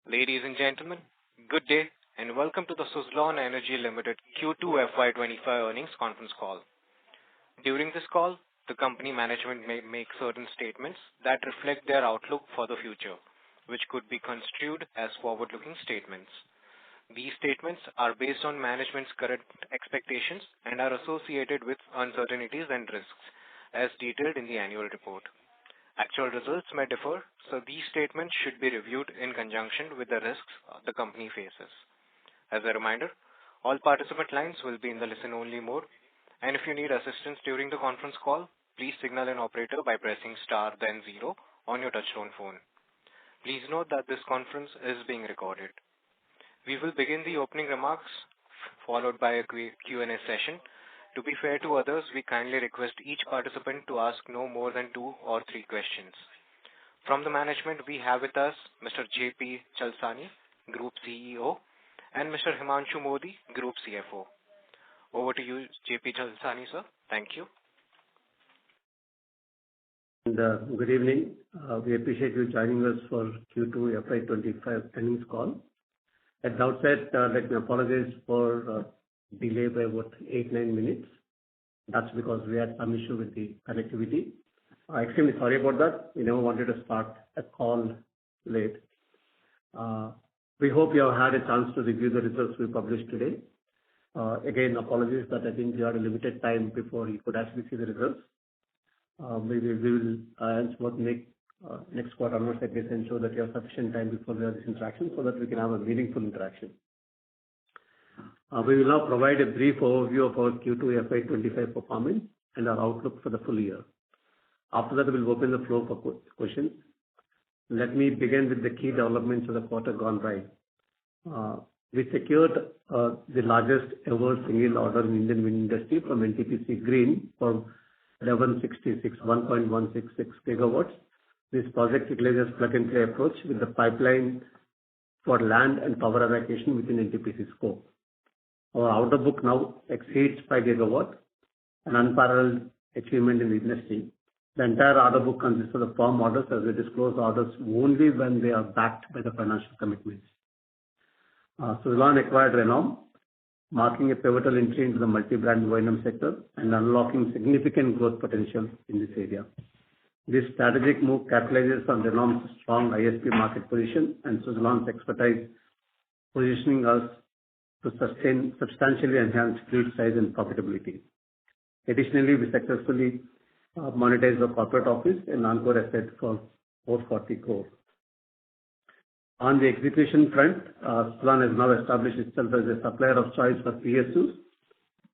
Ladies and gentlemen, good day and welcome to the Suzlon Energy Limited Q2 FY25 earnings conference call. During this call, the company management may make certain statements that reflect their outlook for the future, which could be construed as forward-looking statements. These statements are based on management's current expectations and are associated with uncertainties and risks, as detailed in the annual report. Actual results may differ, so these statements should be reviewed in conjunction with the risks the company faces. As a reminder, all participant lines will be in the listen-only mode, and if you need assistance during the conference call, please signal an operator by pressing star then zero on your touchtone phone. Please note that this conference is being recorded. We will begin the opening remarks, followed by a Q&A session. To be fair to others, we kindly request each participant to ask no more than 2 or 3 questions. From the management, we have with us Mr. J.P. Chalsani, Group CEO, and Mr. Himanshu Mody, Group CFO. Over to you, J.P. Chalsani, sir. Thank you. Good evening. We appreciate you joining us for Q2 FY25 earnings call. At the outset, let me apologize for delay by about 8-9 minutes. That's because we had some issue with the connectivity. Extremely sorry about that. We never wanted to start a call late. We hope you have had a chance to review the results we published today. Again, apologies that I think you had a limited time before you could actually see the results. We will henceforth make next quarter onwards at least ensure that you have sufficient time before we have this interaction so that we can have a meaningful interaction. We will now provide a brief overview of our Q2 FY25 performance and our outlook for the full year. After that, we will open the floor for questions. Let me begin with the key developments of the quarter gone by. We secured the largest ever single order in Indian wind industry from NTPC Green for 1.166 gigawatts. This project utilizes plug-and-play approach with the pipeline for land and power evacuation within NTPC scope. Our order book now exceeds 5 gigawatt, an unparalleled achievement in the industry. The entire order book consists of the firm orders as we disclose orders only when they are backed by the financial commitments. Suzlon acquired Renom, marking a pivotal entry into the multi-brand O&M sector and unlocking significant growth potential in this area. This strategic move capitalizes on Renom's strong ISP market position and Suzlon's expertise, positioning us to substantially enhance fleet size and profitability. Additionally, we successfully monetized the corporate office and non-core asset for 440 crore. On the execution front, Suzlon has now established itself as a supplier of choice for PSUs,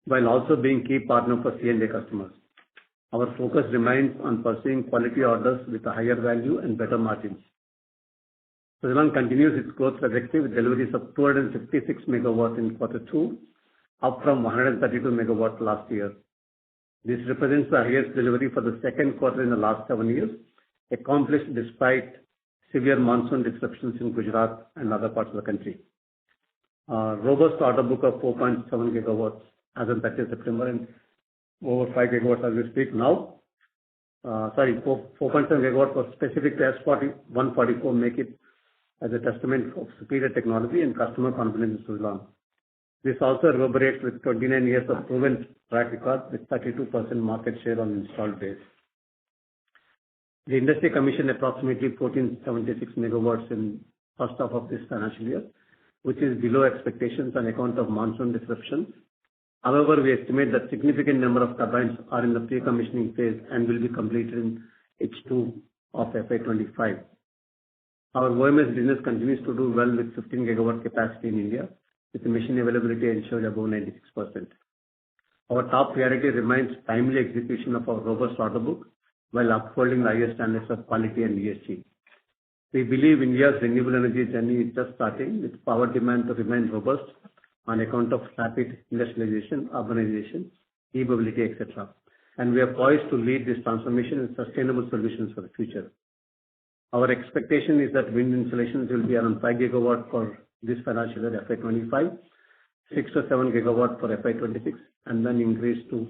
while also being key partner for C&I customers. Our focus remains on pursuing quality orders with a higher value and better margins. Suzlon continues its growth trajectory with deliveries of 256 megawatts in Q2, up from 132 megawatts last year. This represents the highest delivery for the second quarter in the last 7 years, accomplished despite severe monsoon disruptions in Gujarat and other parts of the country. Robust order book of 4.7 gigawatts as of 30 September and over 5 gigawatts as we speak now. 4.7 gigawatts for specific to S144 make it as a testament of superior technology and customer confidence in Suzlon. This also reverberates with 29 years of proven track record with 32% market share on installed base. The industry commissioned approximately 1476 megawatts in first half of this financial year, which is below expectations on account of monsoon disruptions. However, we estimate that significant number of turbines are in the pre-commissioning phase and will be completed in H2 of FY25. Our OMS business continues to do well with 15 gigawatt capacity in India, with the machine availability ensured above 96%. Our top priority remains timely execution of our robust order book while upholding the highest standards of quality and ESG. We believe India's renewable energy journey is just starting, with power demand to remain robust on account of rapid industrialization, urbanization, e-mobility, etc. And we are poised to lead this transformation and sustainable solutions for the future. Our expectation is that wind installations will be around 5 gigawatt for this financial year FY25, 6 to 7 gigawatt for FY26, and then increase to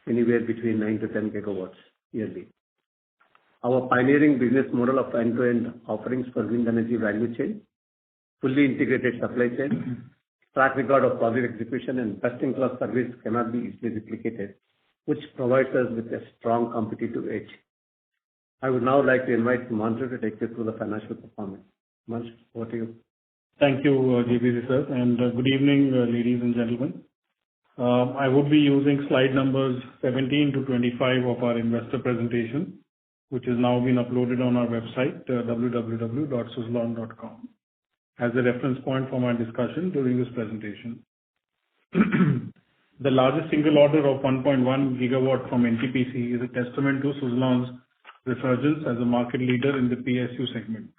anywhere between 9 to 10 gigawatts yearly. Our pioneering business model of end-to-end offerings for wind energy value chain fully integrated supply chain, track record of project execution, and best-in-class service cannot be easily replicated, which provides us with a strong competitive edge. I would now like to invite Himanshu to take you through the financial performance. Himanshu, over to you. Thank you, JPC sir, and good evening, ladies and gentlemen. I would be using slide numbers 17 to 25 of our investor presentation, which has now been uploaded on our website, www.suzlon.com, as a reference point for my discussion during this presentation. The largest single order of 1.1 gigawatt from NTPC is a testament to Suzlon's resurgence as a market leader in the PSU segment.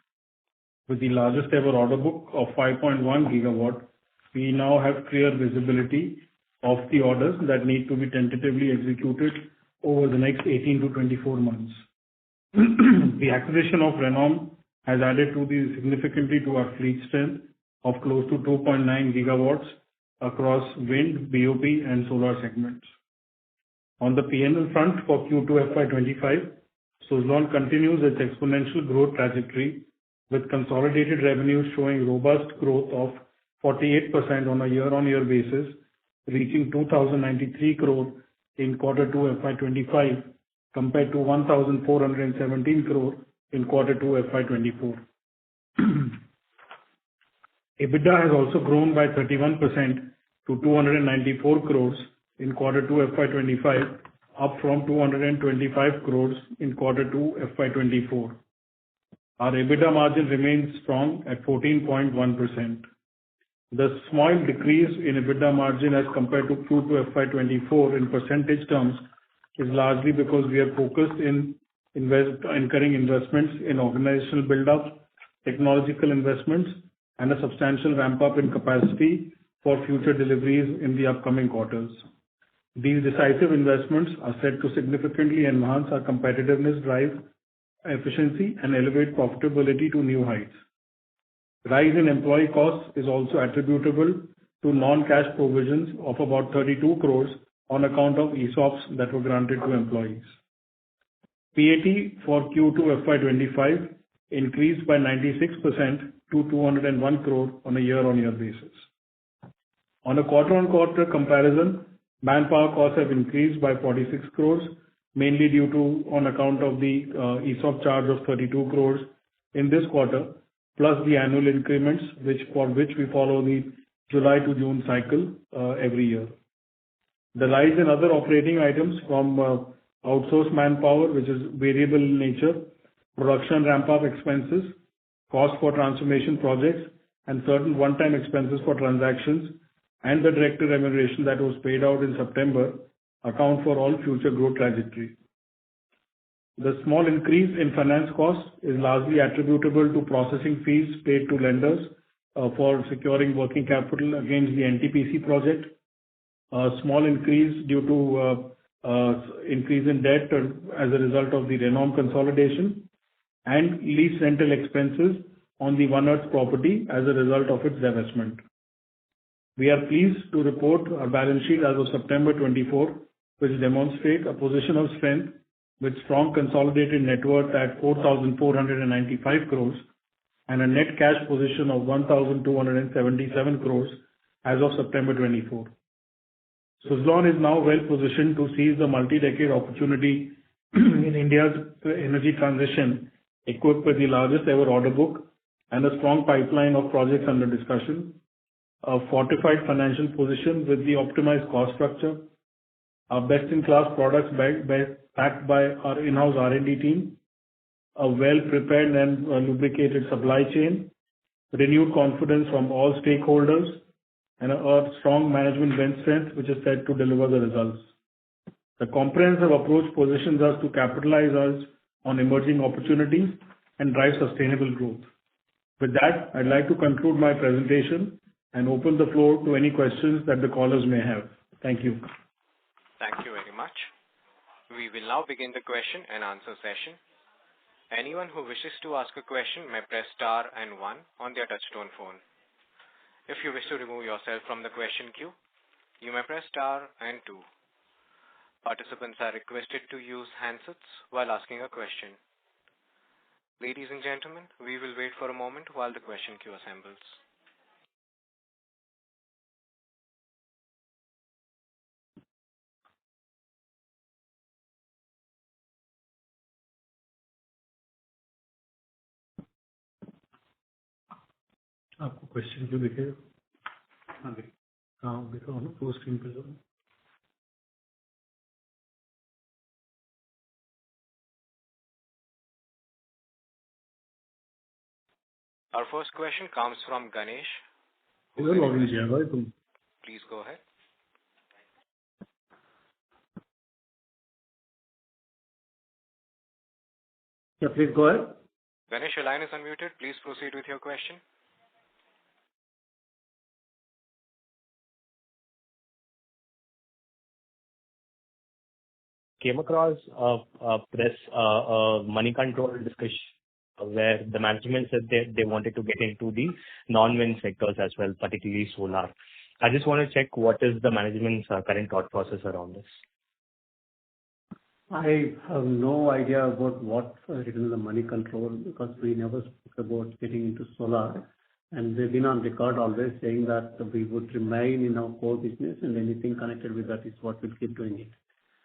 With the largest ever order book of 5.1 gigawatt, we now have clear visibility of the orders that need to be tentatively executed over the next 18 to 24 months. The acquisition of Renom has added significantly to our fleet strength of close to 2.9 gigawatts across wind, BOP, and solar segments. On the P&L front for Q2 FY25, Suzlon continues its exponential growth trajectory, with consolidated revenues showing robust growth of 48% on a year-on-year basis, reaching 2,093 crore in Q2 FY25 compared to 1,417 crore in Q2 FY24. EBITDA has also grown by 31% to 294 crores in Q2 FY25, up from 225 crores in Q2 FY24. Our EBITDA margin remains strong at 14.1%. The small decrease in EBITDA margin as compared to Q2 FY24 in percentage terms is largely because we are focused in incurring investments in organizational build-up, technological investments, and a substantial ramp-up in capacity for future deliveries in the upcoming quarters. These decisive investments are set to significantly enhance our competitiveness, drive efficiency, and elevate profitability to new heights. Rise in employee costs is also attributable to non-cash provisions of about 32 crores on account of ESOPs that were granted to employees. PAT for Q2 FY25 increased by 96% to 201 crore on a year-on-year basis. On a quarter-on-quarter comparison, manpower costs have increased by 46 crores, mainly due to on account of the ESOP charge of 32 crores in this quarter, plus the annual increments, for which we follow the July to June cycle every year. The rise in other operating items from outsourced manpower, which is variable in nature, production ramp-up expenses, cost for transformation projects, and certain one-time expenses for transactions, and the director remuneration that was paid out in September, account for all future growth trajectory. The small increase in finance costs is largely attributable to processing fees paid to lenders for securing working capital against the NTPC project. A small increase due to increase in debt as a result of the Renom consolidation, and lease rental expenses on the One Earth property as a result of its divestment. We are pleased to report our balance sheet as of September 24, which demonstrate a position of strength with strong consolidated net worth at 4,495 crores and a net cash position of 1,277 crores as of September 24. Suzlon is now well positioned to seize the multi-decade opportunity in India's energy transition, equipped with the largest ever order book and a strong pipeline of projects under discussion, a fortified financial position with the optimized cost structure, our best-in-class products backed by our in-house R&D team, a well-prepared and lubricated supply chain, renewed confidence from all stakeholders, and a strong management bench strength, which is set to deliver the results. The comprehensive approach positions us to capitalize on emerging opportunities and drive sustainable growth. With that, I'd like to conclude my presentation and open the floor to any questions that the callers may have. Thank you. Thank you very much. We will now begin the question and answer session. Anyone who wishes to ask a question may press star and 1 on their touchtone phone. If you wish to remove yourself from the question queue, you may press star and 2. Participants are requested to use handsets while asking a question. Ladies and gentlemen, we will wait for a moment while the question queue assembles. आपको question क्यों दिखेगा? हाँ दिख रहा हूँ ना, full screen पे जाओ। Our first question comes from Ganesh. इधर लॉगिन किया भाई तुम? Please go ahead. Yeah, please go ahead. Ganesh, your line is unmuted. Please proceed with your question. Came across a press money control discussion where the management said they wanted to get into the non-wind sectors as well, particularly solar. I just want to check what is the management's current thought process around this. I have no idea about what written in the money control because we never spoke about getting into solar. And we've been on record always saying that we would remain in our core business and anything connected with that is what we'll keep doing it.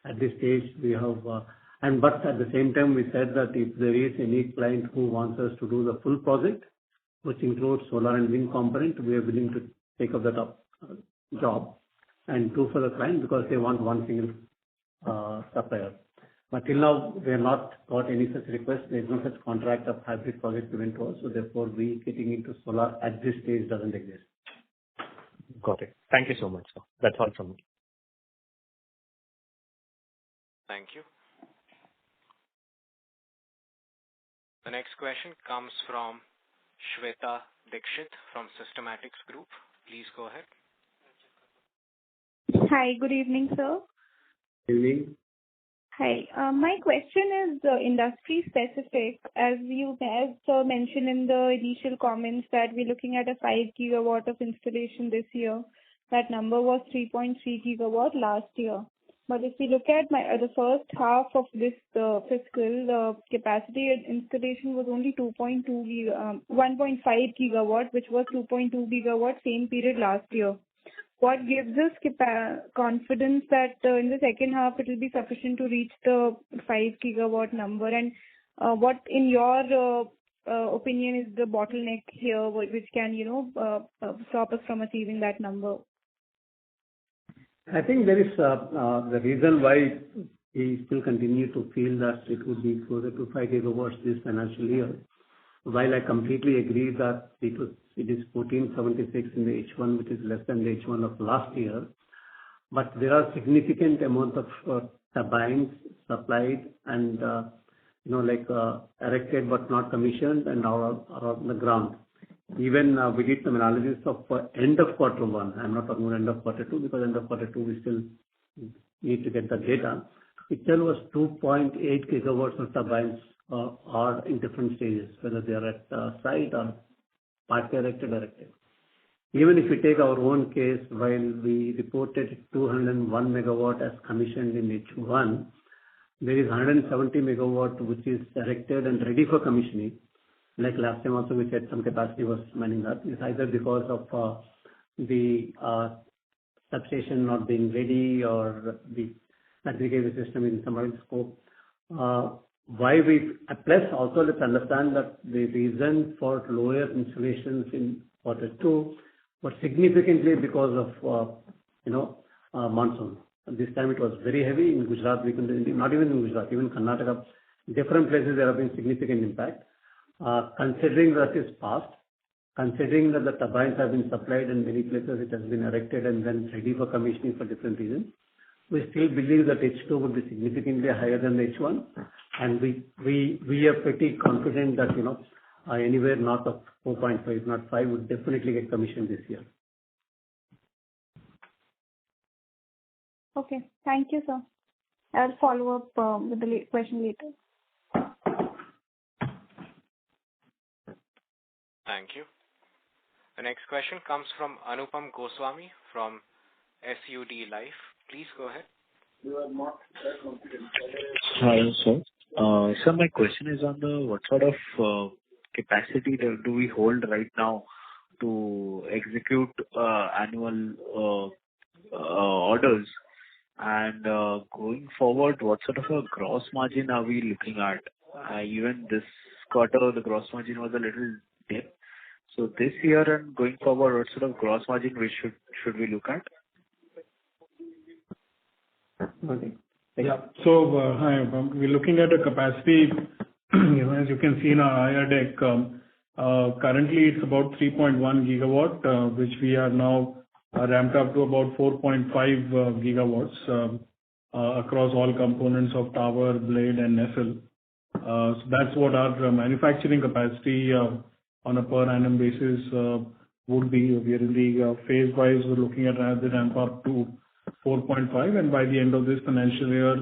At this stage, we have, but at the same time, we said that if there is any client who wants us to do the full project, which includes solar and wind component, we are willing to take up that job and do for the client because they want one single supplier. But till now, we have not got any such request. There is no such contract of hybrid project given to us, so therefore, we getting into solar at this stage doesn't exist. Got it. Thank you so much, sir. That's all from me. Thank you. The next question comes from Shweta Dikshit from Systematics Group. Please go ahead. Hi, good evening, sir. Good evening. Hi. My question is industry specific. As sir mentioned in the initial comments that we're looking at a 5 gigawatt of installation this year. That number was 3.3 gigawatt last year. But if we look at the first half of this fiscal, the capacity installation was only 1.5 gigawatt, which was 2.2 gigawatt same period last year. What gives us confidence that in the second half it will be sufficient to reach the 5 gigawatt number? And what, in your opinion, is the bottleneck here, which can stop us from achieving that number? I think there is the reason why we still continue to feel that it would be closer to 5 gigawatts this financial year. While I completely agree that it is 1476 in the H1, which is less than the H1 of last year, but there are significant amount of turbines supplied and erected but not commissioned and are on the ground. Even we did some analysis of end of quarter one. I'm not talking about end of quarter two because end of quarter two we still need to get the data. It still was 2.8 gigawatts of turbines are in different stages, whether they are at site or partly erected or erected. Even if we take our own case, while we reported 201 megawatt as commissioned in H1, there is 170 megawatt which is erected and ready for commissioning. Like last time also we said some capacity was running that. It's either because of the substation not being ready or the aggregated system in some other scope. Plus also let's understand that the reason for lower installations in quarter two was significantly because of monsoon. This time it was very heavy in Gujarat. Not even in Gujarat, even Karnataka, different places there have been significant impact. Considering that is past, considering that the turbines have been supplied in many places it has been erected and then ready for commissioning for different reasons, we still believe that H2 would be significantly higher than H1, and we are pretty confident that anywhere north of 4.5, if not 5, would definitely get commissioned this year. Okay, thank you, sir. I'll follow up with the question later. Thank you. The next question comes from Anupam Goswami from SUD Life. Please go ahead. Hello, sir. Sir, my question is on what sort of capacity do we hold right now to execute annual orders? And going forward, what sort of a gross margin are we looking at? Even this quarter, the gross margin was a little dip. So this year and going forward, what sort of gross margin should we look at? Okay. Yeah. So, hi, we're looking at a capacity, as you can see in our IR deck, currently it's about 3.1 gigawatt, which we are now ramped up to about 4.5 gigawatts across all components of tower, blade, and nacelle. So that's what our manufacturing capacity on a per annum basis would be. We are in the phase-wise, we're looking at the ramp up to 4.5, and by the end of this financial year,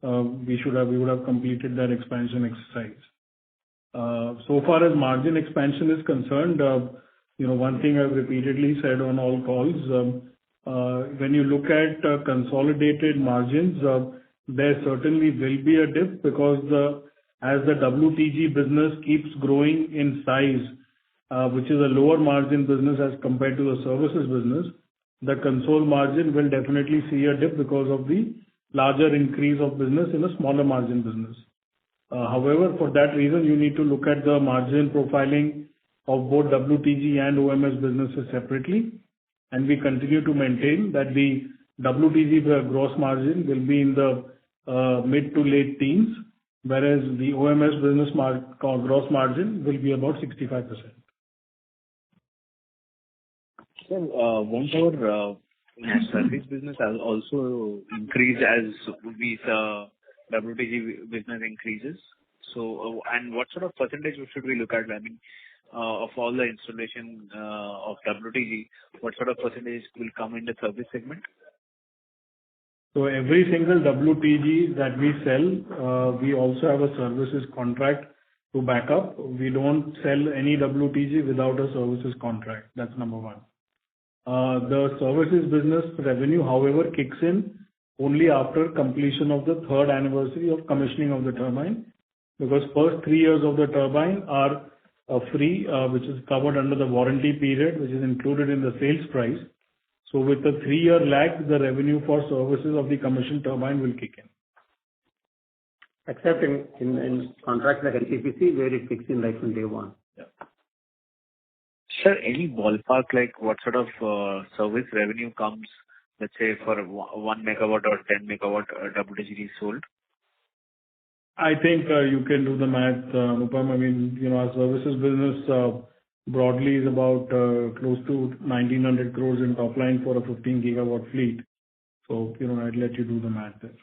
we would have completed that expansion exercise. So far as margin expansion is concerned, one thing I've repeatedly said on all calls, when you look at consolidated margins, there certainly will be a dip because as the WTG business keeps growing in size, which is a lower margin business as compared to the services business, the consolidated margin will definitely see a dip because of the larger increase of business in a smaller margin business. However, for that reason, you need to look at the margin profiling of both WTG and OMS businesses separately, and we continue to maintain that the WTG gross margin will be in the mid to late teens, whereas the OMS business gross margin will be about 65%. So, won't our service business also increase as the WTG business increases? So, and what sort of percentage should we look at? I mean, of all the installation of WTG, what sort of percentage will come in the service segment? So every single WTG that we sell, we also have a services contract to back up. We don't sell any WTG without a services contract. That's number one. The services business revenue, however, kicks in only after completion of the third anniversary of commissioning of the turbine, because first 3 years of the turbine are free, which is covered under the warranty period, which is included in the sales price. So with the 3-year lag, the revenue for services of the commissioned turbine will kick in. Except in contracts like NTPC, where it kicks in right from day one. Yeah. Sir, any ballpark, like what sort of service revenue comes, let's say, for 1 megawatt or 10 megawatt WTG sold? I think you can do the math, Anupam. I mean, our services business broadly is about close to 1,900 crores in top line for a 15 gigawatt fleet. So, I'd let you do the math there.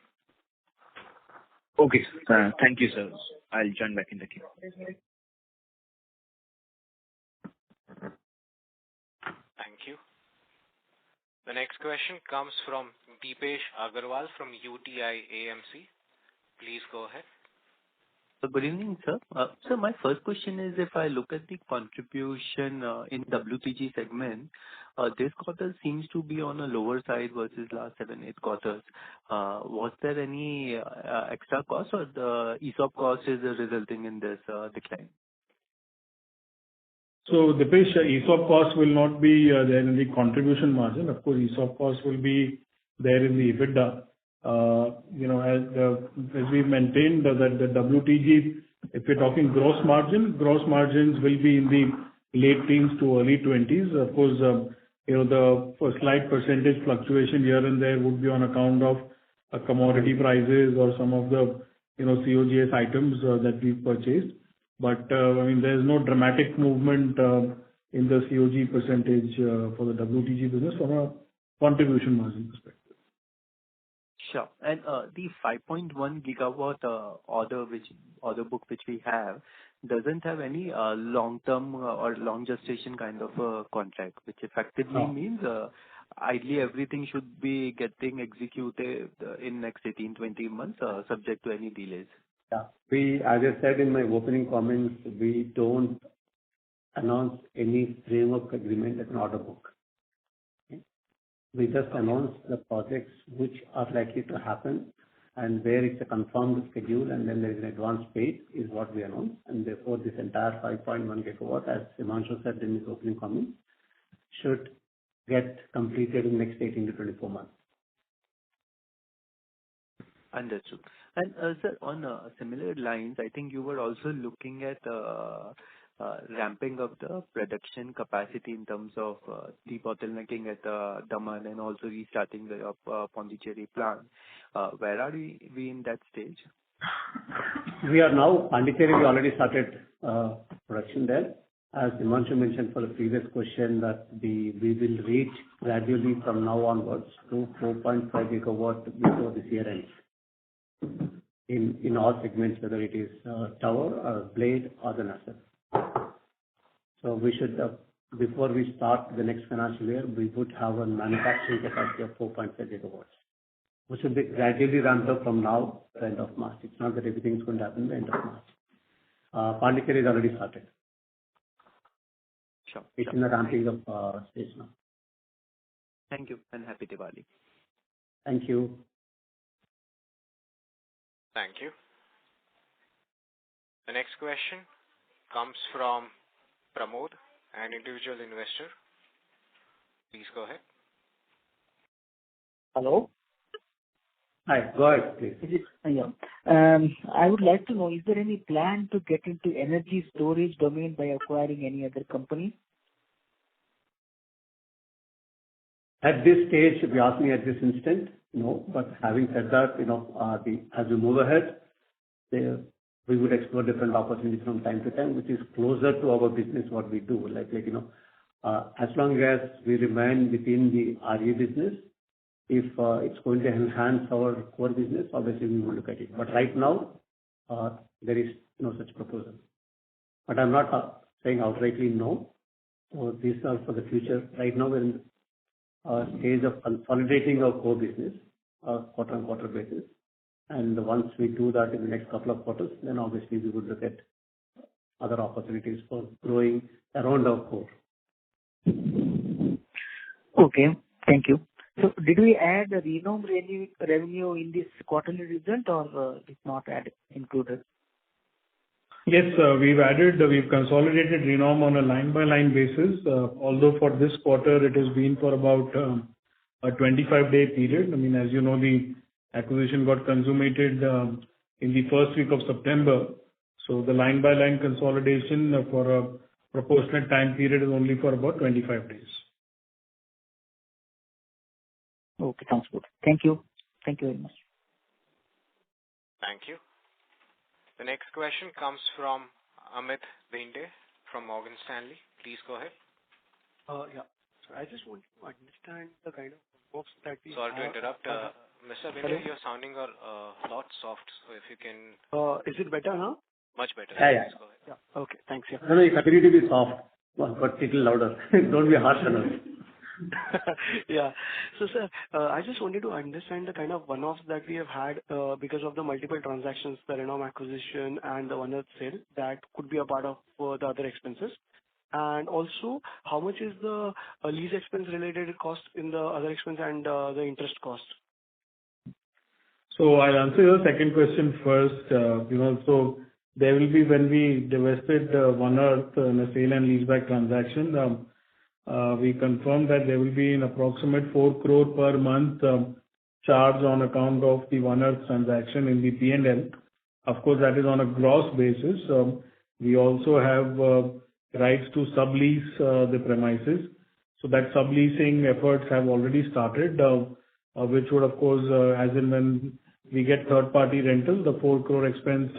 Okay, sir. Thank you, sir. I'll join back in the queue. Thank you. The next question comes from Deepesh Agarwal from UTI AMC. Please go ahead. Good evening, sir. So my first question is, if I look at the contribution in WTG segment, this quarter seems to be on a lower side versus last 7-8 quarters. Was there any extra cost, or the ESOP cost is resulting in this decline? So, Deepesh, ESOP cost will not be there in the contribution margin. Of course, ESOP cost will be there in the EBITDA. As we maintained that the WTG, if you're talking gross margins will be in the late teens to early 20s. Of course, the slight percentage fluctuation here and there would be on account of commodity prices or some of the COGS items that we purchased. But there's no dramatic movement in the COG percentage for the WTG business from a contribution margin perspective. Sure. And the 5.1 gigawatt order book which we have doesn't have any long-term or long gestation kind of a contract, which effectively means ideally everything should be getting executed in next 18-20 months, subject to any delays. Yeah. As I said in my opening comments, we don't announce any framework agreement as an order book. Okay? We just announce the projects which are likely to happen, and where it's a confirmed schedule and then there is an advance paid is what we announce. And therefore, this entire 5.1 gigawatt, as Himanshu said in his opening comments, should get completed in the next 18 to 24 months. Understood. And sir, on similar lines, I think you were also looking at ramping up the production capacity in terms of debottlenecking at Daman and also restarting the Pondicherry plant. Where are we in that stage? We are now, Pondicherry, we already started production there. As Himanshu mentioned for the previous question, that we will reach gradually from now onwards to 4.5 gigawatt before this year ends. In all segments, whether it is tower or blade or the nacelle. So we should, before we start the next financial year, we would have a manufacturing capacity of 4.5 gigawatts, which will be gradually ramped up from now to the end of March. It's not that everything is going to happen at the end of March. Pondicherry is already started. Sure. It's in the ramping up stage now. Thank you and happy Diwali. Thank you. Thank you. The next question comes from Pramod, an individual investor. Please go ahead. Hello? Hi, go ahead, please. I would like to know, is there any plan to get into energy storage domain by acquiring any other company? At this stage, if you ask me at this instant, no. But having said that, as we move ahead, we would explore different opportunities from time to time, which is closer to our business, what we do. As long as we remain within the RE business, if it's going to enhance our core business, obviously we will look at it. But right now, there is no such proposal. But I'm not saying outrightly no. So these are for the future. Right now, we're in a stage of consolidating our core business, quarter-on-quarter basis. And once we do that in the next couple of quarters, then obviously we would look at other opportunities for growing around our core. Okay, thank you. So did we add the Renom revenue in this quarterly result or it's not included? Yes, we've consolidated Renom on a line-by-line basis. Although for this quarter, it has been for about a 25-day period. I mean, as you know, the acquisition got consummated in the first week of September. So the line-by-line consolidation for a proportionate time period is only for about 25 days. Okay, sounds good. Thank you. Thank you very much. Thank you. The next question comes from Amit Bhinde from Morgan Stanley. Please go ahead. Yeah. So I just want to understand the kind of works that we Sorry to interrupt. Mr. Bhinde, you're sounding a lot soft. So if you can... is it better now? Much better. Yeah. Please go ahead. Yeah. Okay. Thanks. Yeah. No, you continue to be soft, but little louder. Don't be harsh on us. Yeah. So, sir, I just wanted to understand the kind of one-offs that we have had because of the multiple transactions, the Renom acquisition and the One Earth sale that could be a part of the other expenses. And also, how much is the lease expense related cost in the other expense and the interest cost? So I'll answer your second question first. So there will be, when we divested One Earth in a sale and leaseback transaction, we confirmed that there will be an approximate 4 crore per month charge on account of the One Earth transaction in the P&L. Of course, that is on a gross basis. We also have rights to sublease the premises. So that subleasing efforts have already started, which would, of course, as in when we get third-party rentals, the 4 crore expense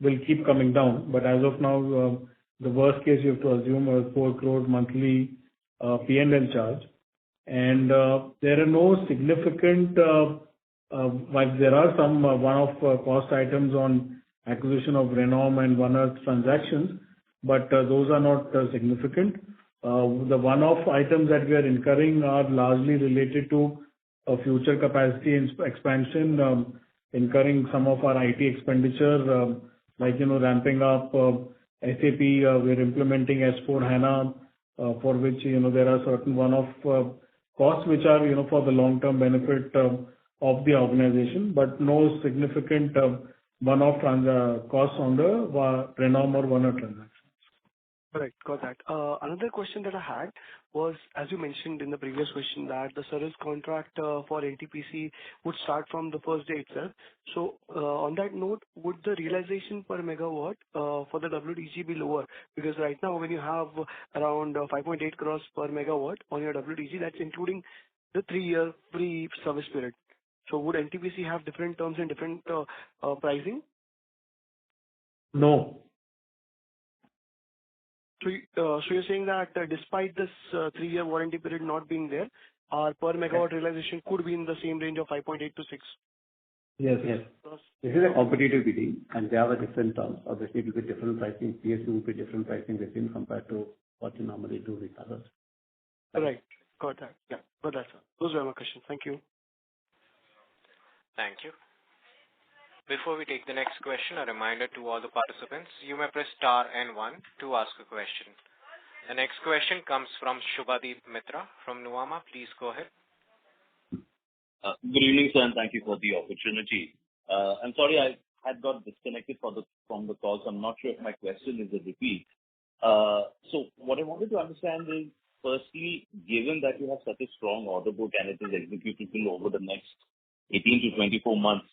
will keep coming down. But as of now, the worst case you have to assume a 4 crore monthly P&L charge. And there are no significant, while there are some one-off cost items on acquisition of Renom and One Earth transactions, but those are not significant. The one-off items that we are incurring are largely related to future capacity expansion, incurring some of our IT expenditure, ramping up SAP. We're implementing S/4HANA, for which there are certain one-off costs which are for the long-term benefit of the organization, but no significant one-off costs on the Renom or One Earth transactions. Right. Got that. Another question that I had was, as you mentioned in the previous question, that the service contract for NTPC would start from the first day itself. So, on that note, would the realization per megawatt for the WDG be lower? Because right now, when you have around 5.8 crores per megawatt on your WDG, that's including the 3-year free service period. So would NTPC have different terms and different pricing? No. So you're saying that despite this 3-year warranty period not being there, our per megawatt realization could be in the same range of 5.8 to 6? Yes. This is a competitive bidding, and they have a different terms. Obviously, it will be different pricing. PSU will be different pricing within compared to what you normally do with others. Right. Got that. Yeah. Got that, sir. Those were my questions. Thank you. Thank you. Before we take the next question, a reminder to all the participants, you may press star and 1 to ask a question. The next question comes from Shubhadeep Mitra from Nuvama. Please go ahead. Good evening, sir, and thank you for the opportunity. I'm sorry I had got disconnected from the call, so I'm not sure if my question is a repeat. So what I wanted to understand is, firstly, given that you have such a strong order book and it is executable over the next 18 to 24 months,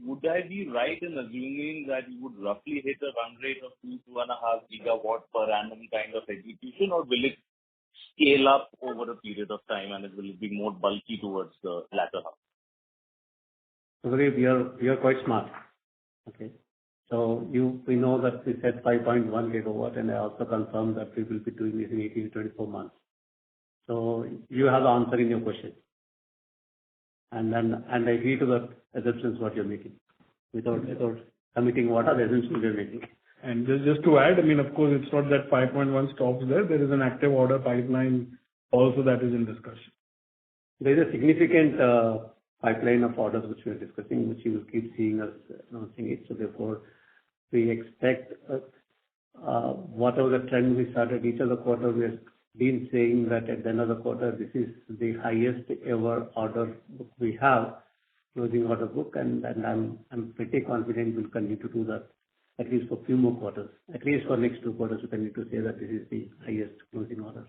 would I be right in assuming that you would roughly hit a run rate of 2.5 gigawatt per annum kind of execution, or will it scale up over a period of time and it will be more bulky towards the latter half? So we are quite smart. Okay. So we know that we said 5.1 gigawatt, and I also confirmed that we will be doing this in 18 to 24 months. So you have the answer in your question. And I agree to the assumptions what you're making. Without committing what are the assumptions you're making. And just to add, I mean, of course, it's not that 5.1 stops there. There is an active order pipeline also that is in discussion. There is a significant pipeline of orders which we are discussing, which you will keep seeing us announcing it. So therefore, we expect whatever the trend we started each of the quarter, we have been saying that at the end of the quarter, this is the highest ever order book we have, closing order book, and I'm pretty confident we'll continue to do that at least for a few more quarters. At least for next 2 quarters, we continue to say that this is the highest closing order.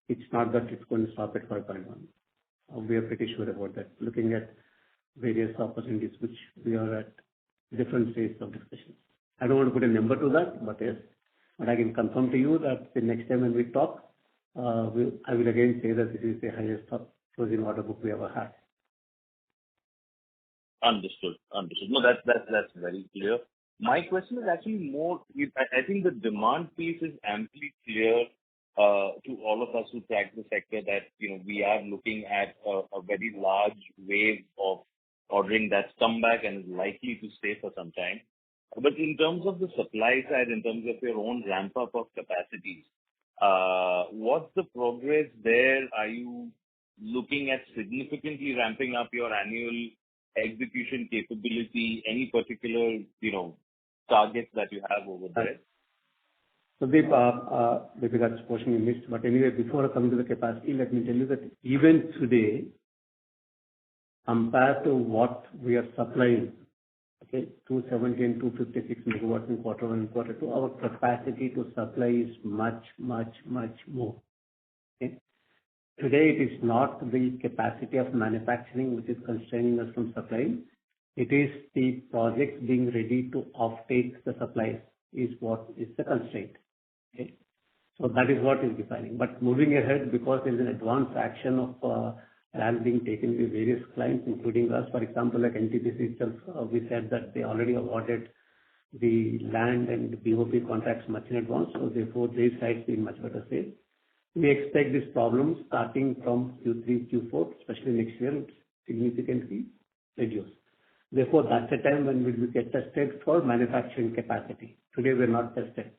It's not that it's going to stop at 5.1. We are pretty sure about that, looking at various opportunities which we are at different stages of discussion. I don't want to put a number to that, but yes, but I can confirm to you that the next time when we talk, I will again say that this is the highest closing order book we ever had. Understood. No, that's very clear. My question is actually more, I think the demand piece is amply clear to all of us who track the sector that, we are looking at a very large wave of ordering that's come back and is likely to stay for some time. But in terms of the supply side, in terms of your own ramp up of capacities, what's the progress there? Are you looking at significantly ramping up your annual execution capability? Any particular, targets that you have over there? So maybe that's a portion you missed, but anyway, before I come to the capacity, let me tell you that even today, compared to what we are supplying, okay, 270 and 256 megawatts in quarter 1 and quarter 2, our capacity to supply is much more. Okay. Today, it is not the capacity of manufacturing which is constraining us from supplying. It is the projects being ready to offtake the supplies is what is the constraint. Okay. So that is what is defining. But moving ahead, because there is an advanced action of land being taken with various clients, including us, for example, like NTPC itself, we said that they already awarded the land and the BOP contracts much in advance. So therefore, their sites in much better shape. We expect this problem starting from Q3, Q4, especially next year, to significantly reduce. Therefore, that's a time when we will get tested for manufacturing capacity. Today, we're not tested.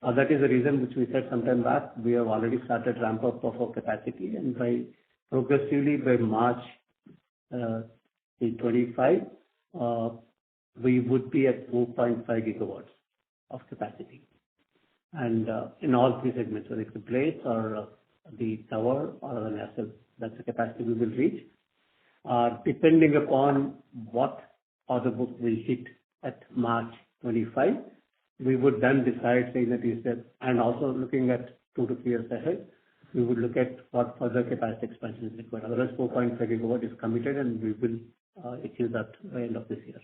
That is the reason which we said sometime back. We have already started ramp up of our capacity, and progressively by March 2025, we would be at 4.5 gigawatts of capacity. And in all 3 segments, whether it's the blades or the tower or the nacelle, that's the capacity we will reach. Depending upon what order book we hit at March 25, we would then decide, saying that is that, and also looking at 2 to 3 years ahead, we would look at what further capacity expansion is required. Otherwise, 4.5 gigawatt is committed, and we will achieve that by end of this year.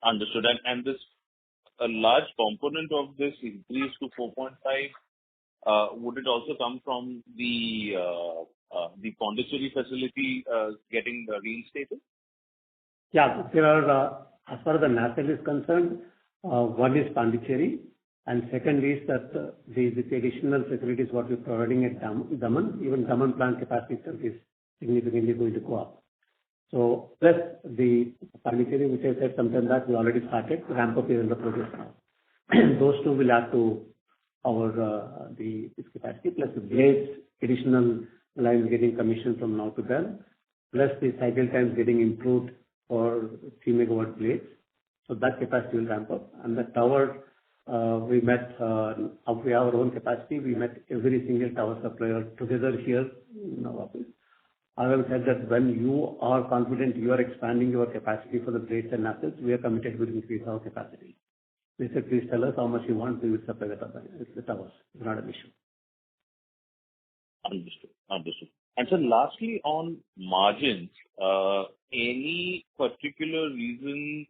Understood. And this, a large component of this increase to 4.5, would it also come from the Pondicherry facility getting reinstated? Yeah, there are, as far as the nacelle is concerned, one is Pondicherry, and second is that the additional facilities what we're providing at Daman, even Daman plant capacity itself is significantly going to go up. So plus the Pondicherry, which I said sometime back, we already started, ramp up is in the progress now. Those two will add to our this capacity, plus the blades, additional lines getting commissioned from now to then, plus the cycle times getting improved for 3 megawatt blades. So that capacity will ramp up. And the tower, we met, we have our own capacity. We met every single tower supplier together here in our office. I have said that when you are confident you are expanding your capacity for the blades and nacelles, we are committed to increase our capacity. They said, please tell us how much you want, we will supply the towers. It's not an issue. Understood. Understood. And so lastly, on margins, any particular reason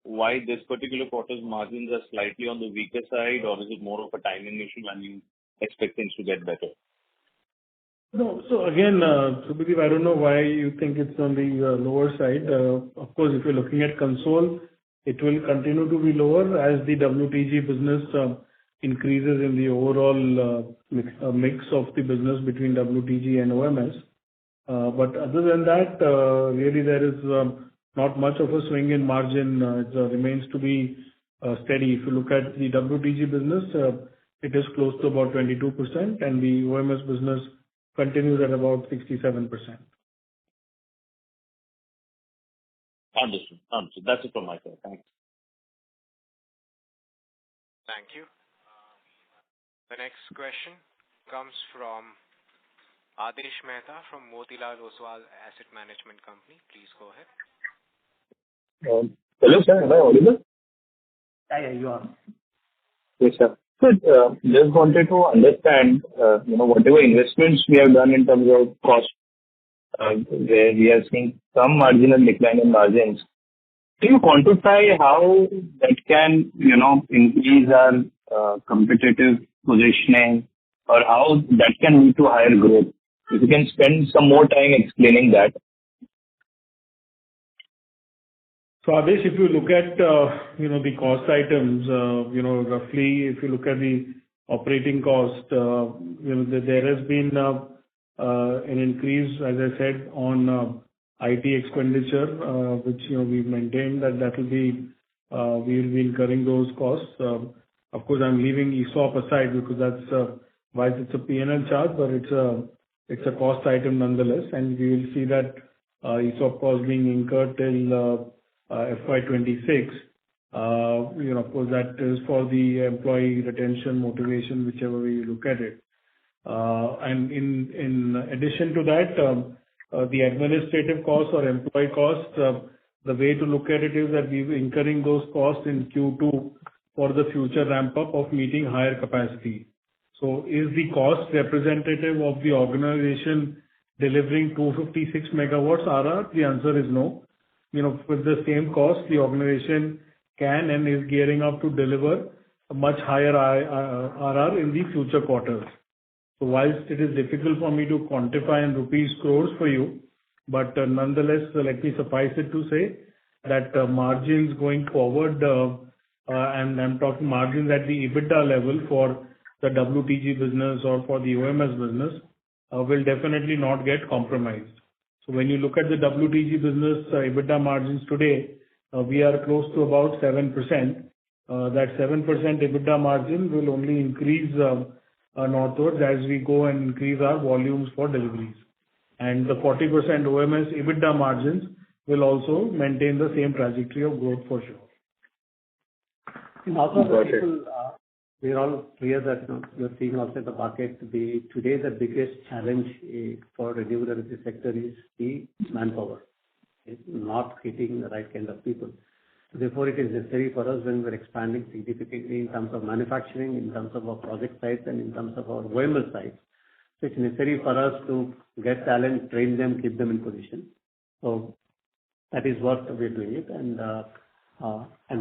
why this particular quarter's margins are slightly on the weaker side, or is it more of a timing issue and you expect things to get better? No. So again, Subhadeep, I don't know why you think it's on the lower side. Of course, if you're looking at Concall, it will continue to be lower as the WTG business increases in the overall mix of the business between WTG and OMS. But other than that, really there is not much of a swing in margin. It remains to be steady. If you look at the WTG business, it is close to about 22%, and the OMS business continues at about 67%. Understood. Understood. That's it from my side. Thanks. Thank you. The next question comes from Adesh Mehta from Motilal Oswal Asset Management Company. Please go ahead. Hello, sir. Am I audible? Yeah, you are. Yes, sir. So, just wanted to understand, whatever investments we have done in terms of cost, where we are seeing some marginal decline in margins. Do you quantify how that can, increase our competitive positioning, or how that can lead to higher growth? If you can spend some more time explaining that. So Adesh, if you look at, the cost items, roughly, if you look at the operating cost, there has been an increase, as I said, on IT expenditure, which, we've maintained that will be, we will be incurring those costs. Of course, I'm leaving ESOP aside because that's, while it's a P&L charge, but it's a cost item nonetheless, and we will see that ESOP cost being incurred till FY26. Of course, that is for the employee retention, motivation, whichever way you look at it. And in addition to that, the administrative costs or employee costs, the way to look at it is that we're incurring those costs in Q2 for the future ramp up of meeting higher capacity. So is the cost representative of the organization delivering 256 megawatts RR? The answer is no. With the same cost, the organization can and is gearing up to deliver a much higher RR in the future quarters. So whilst it is difficult for me to quantify in rupees crores for you, but nonetheless, let me suffice it to say that margins going forward, and I'm talking margins at the EBITDA level for the WTG business or for the OMS business, will definitely not get compromised. So when you look at the WTG business EBITDA margins today, we are close to about 7%. That 7% EBITDA margin will only increase northwards as we go and increase our volumes for deliveries. And the 40% OMS EBITDA margins will also maintain the same trajectory of growth for sure. And also, we are all clear that you're seeing also the market. Today, the biggest challenge for renewable energy sector is the manpower. It's not getting the right kind of people. Therefore, it is necessary for us when we're expanding significantly in terms of manufacturing, in terms of our project sites, and in terms of our OML sites. So it's necessary for us to get talent, train them, keep them in position. So that is what we're doing it. And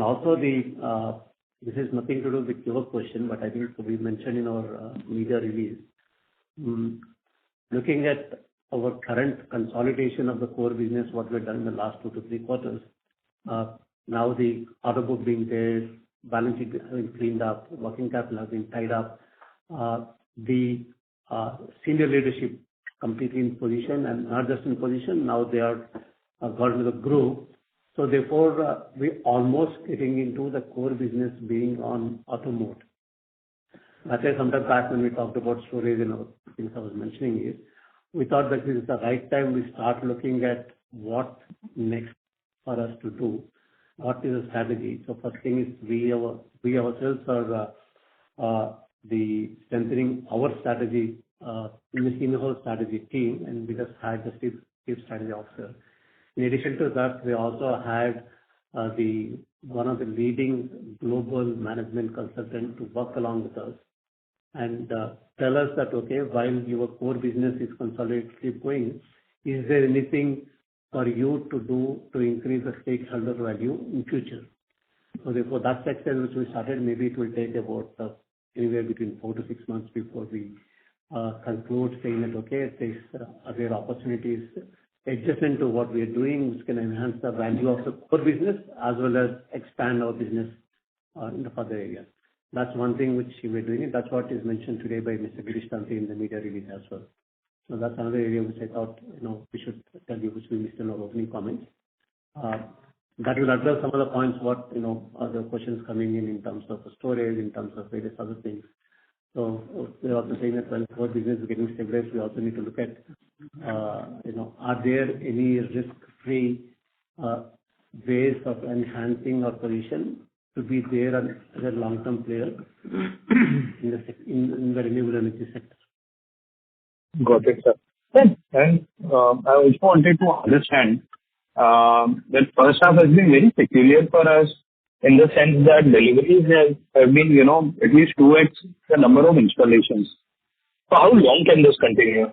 also this is nothing to do with your question, but I think we mentioned in our media release. Looking at our current consolidation of the core business, what we've done in the last 2 to 3 quarters, now the order book being there, balance sheet having cleaned up, working capital has been tied up, the senior leadership completely in position, and not just in position, now they are got into the groove. So therefore, we're almost getting into the core business being on auto mode. That's why sometime back when we talked about storage and other things I was mentioning is, we thought that this is the right time we start looking at what next for us to do, what is the strategy. So first thing is we ourselves are the strengthening our strategy in the whole strategy team, and we just hired the chief strategy officer. In addition to that, we also had one of the leading global management consultant to work along with us and tell us that, okay, while your core business is consolidated, keep going, is there anything for you to do to increase the stakeholder value in future? So therefore, that exercise which we started, maybe it will take about anywhere between 4 to 6 months before we conclude saying that, okay, there are opportunities adjacent to what we are doing, which can enhance the value of the core business as well as expand our business in the further areas. That's one thing which we're doing, and that's what is mentioned today by Mr. Girish Tanti in the media release as well. So that's another area which I thought, we should tell you, which we missed in our opening comments. That will address some of the points what, other questions coming in terms of storage, in terms of various other things. So we're also saying that when core business is getting stabilized, we also need to look at, are there any risk-free ways of enhancing our position to be there as a long-term player in the renewable energy sector. Got it, sir. And I also wanted to understand that first half has been very peculiar for us in the sense that deliveries have been, at least 2x the number of installations. So how long can this continue?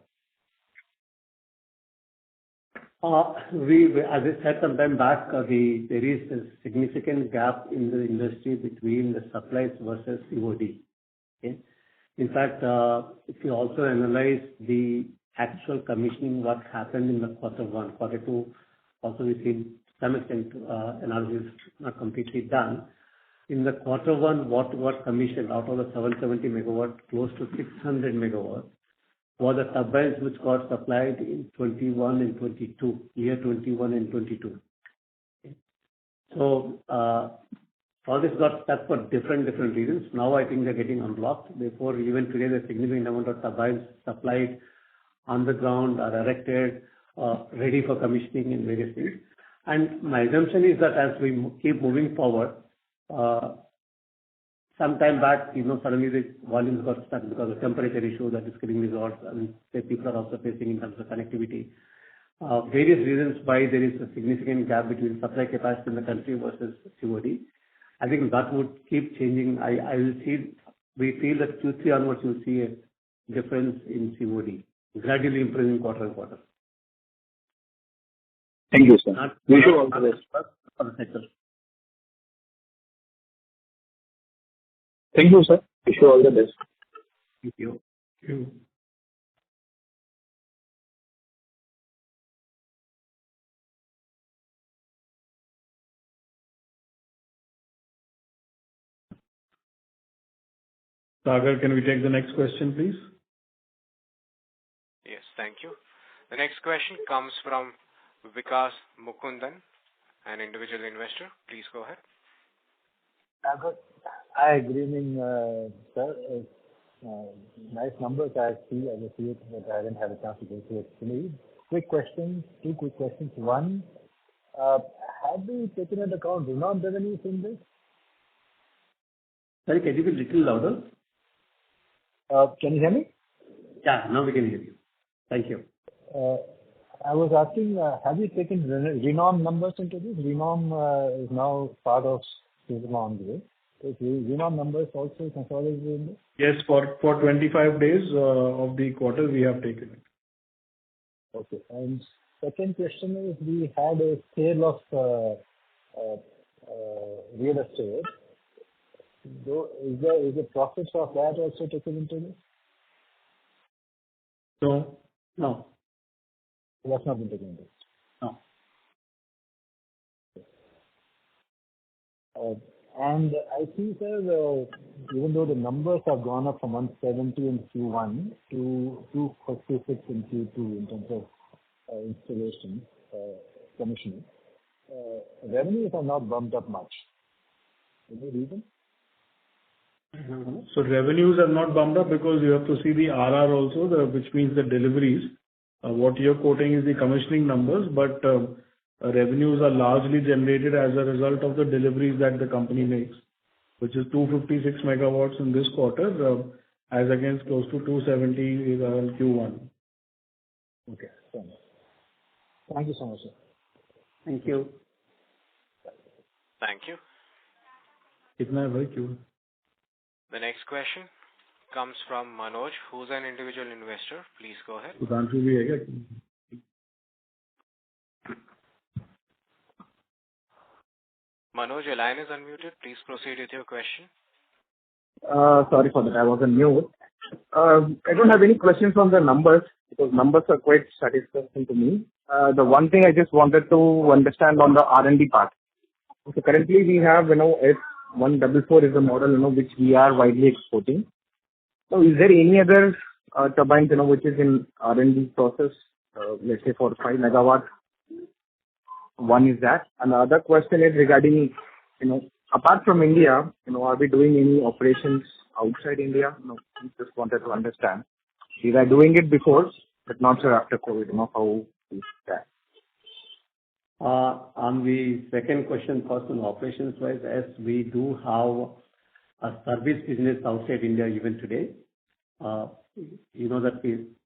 As I said some time back, there is a significant gap in the industry between the supplies versus COD. Okay? In fact, if you also analyze the actual commissioning, what happened in the quarter 1, quarter 2, also we see some extent analysis not completely done. In the quarter 1, what got commissioned out of the 770 megawatt, close to 600 megawatt, were the turbines which got supplied in 21 and 22, year 21 and 22. Okay. So all this got stuck for different reasons. Now I think they're getting unblocked. Therefore, even today, the significant amount of turbines supplied on the ground are erected, ready for commissioning and various things. And my assumption is that as we keep moving forward, some time back, suddenly the volumes got stuck because of temperature issue that is getting resolved. I mean, people are also facing in terms of connectivity. Various reasons why there is a significant gap between supply capacity in the country versus COD. I think that would keep changing. We feel that Q3 onwards you'll see a difference in COD, gradually improving quarter on quarter. Thank you, sir. Wish you all the best. For the sector. Thank you, sir. Wish you all the best. Thank you. Thank you. Sagar, can we take the next question, please? Yes, thank you. The next question comes from Vikas Mukundan, an individual investor. Please go ahead. Hi, good evening, sir. Nice numbers I see it, but I didn't have a chance to go through it fully. Quick questions, 2 quick questions. One, have we taken into account renewable revenues in this? Sorry, can you be a little louder? Can you hear me? Yeah, now we can hear you. Thank you. I was asking, have you taken Renom numbers into this? Renom is now part of Suzlon, right? Is Renom numbers also consolidated in this? Yes, for 25 days of the quarter, we have taken it. Okay. And second question is, we had a sale of real estate. Is the profits of that also taken into this? No. No. That's not been taken into this. No. And I see, sir, even though the numbers have gone up from 170 in Q1 to 246 in Q2 in terms of installation, commissioning, revenues are not bumped up much. Any reason? So revenues are not bumped up because you have to see the RR also, which means the deliveries. What you're quoting is the commissioning numbers, but revenues are largely generated as a result of the deliveries that the company makes, which is 256 megawatts in this quarter, as against close to 270 in Q1. Okay. Thank you so much, sir. Thank you. Thank you. Kitna hai bhai, Q? The next question comes from Manoj, who's an individual investor. Please go ahead. Sudhanshu bhi hai kya? Manoj, your line is unmuted. Please proceed with your question. Sorry for that. I was on mute. I don't have any questions on the numbers because numbers are quite satisfactory to me. The one thing I just wanted to understand on the R&D part. So currently we have, S144 is the model, which we are widely exporting. So is there any other turbines, which is in R&D process, let's say for 5 megawatt? One is that. And the other question is regarding, apart from India, are we doing any operations outside India? I just wanted to understand. We were doing it before, but not sure after COVID, how is that? On the second question, first on operations wise, as we do have a service business outside India even today, that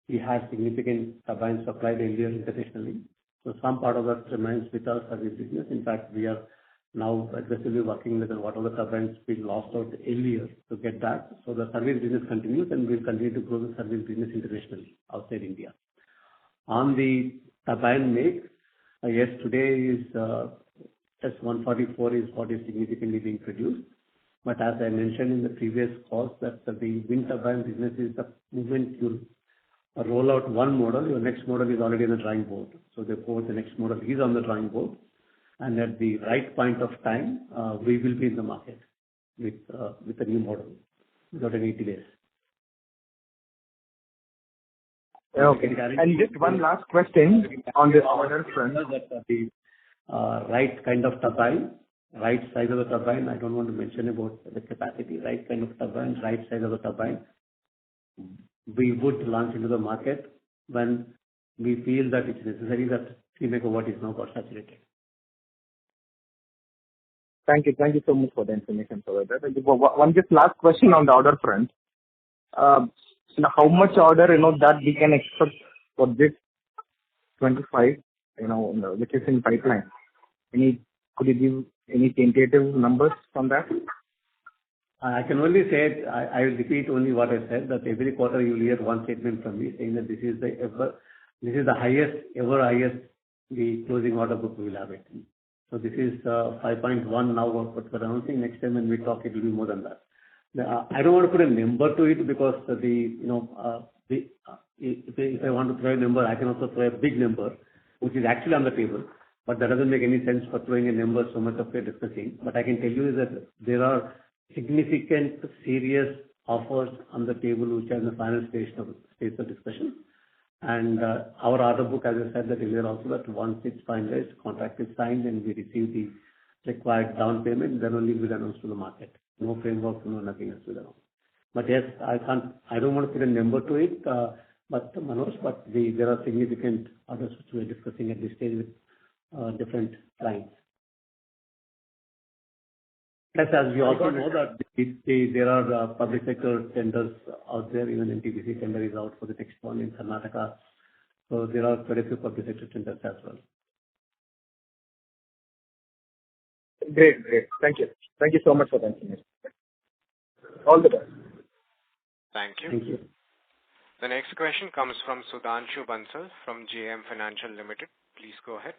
we have significant turbines supplied India internationally. So some part of that remains with our service business. In fact, we are now aggressively working with what other turbines we lost out earlier to get that. So the service business continues and we'll continue to grow the service business internationally outside India. On the turbine make, yes, today is S144 is what is significantly being produced. But as I mentioned in the previous calls, that the wind turbine business is the moment you roll out one model, your next model is already on the drawing board. So therefore, the next model is on the drawing board. And at the right point of time, we will be in the market with a new model without any delays. Okay. And just one last question on the order front. The right kind of turbine, right size of the turbine. I don't want to mention about the capacity. Right kind of turbine, right size of the turbine. We would launch into the market when we feel that it's necessary that 3 megawatt is now got saturated. Thank you. Thank you so much for the information provided. One just last question on the order front. How much order, that we can expect for this 25, which is in pipeline? Could you give any tentative numbers on that? I can only say, I will repeat only what I said, that every quarter you will hear one statement from me saying that this is the highest, the closing order book we will have it. So this is 5.1 now, what we're announcing. Next time when we talk, it will be more than that. I don't want to put a number to it because if I want to throw a number, I can also throw a big number, which is actually on the table. But that doesn't make any sense for throwing a number so much of we're discussing. But I can tell you is that there are significant, serious offers on the table which are in the final stage of discussion. And our order book, as I said that earlier also, that once it's finalized, contract is signed and we receive the required down payment, then only we'll announce to the market. No framework, no nothing else will announce. But yes, I don't want to put a number to it, but Manoj, there are significant orders which we are discussing at this stage with different clients. Yes, as we also know that there are public sector tenders out there, even NTPC tender is out for the next one in Karnataka. So there are quite a few public sector tenders as well. Great. Thank you. Thank you so much for the information. All the best. Thank you. Thank you. The next question comes from Sudhanshu Bansal from JM Financial Limited. Please go ahead.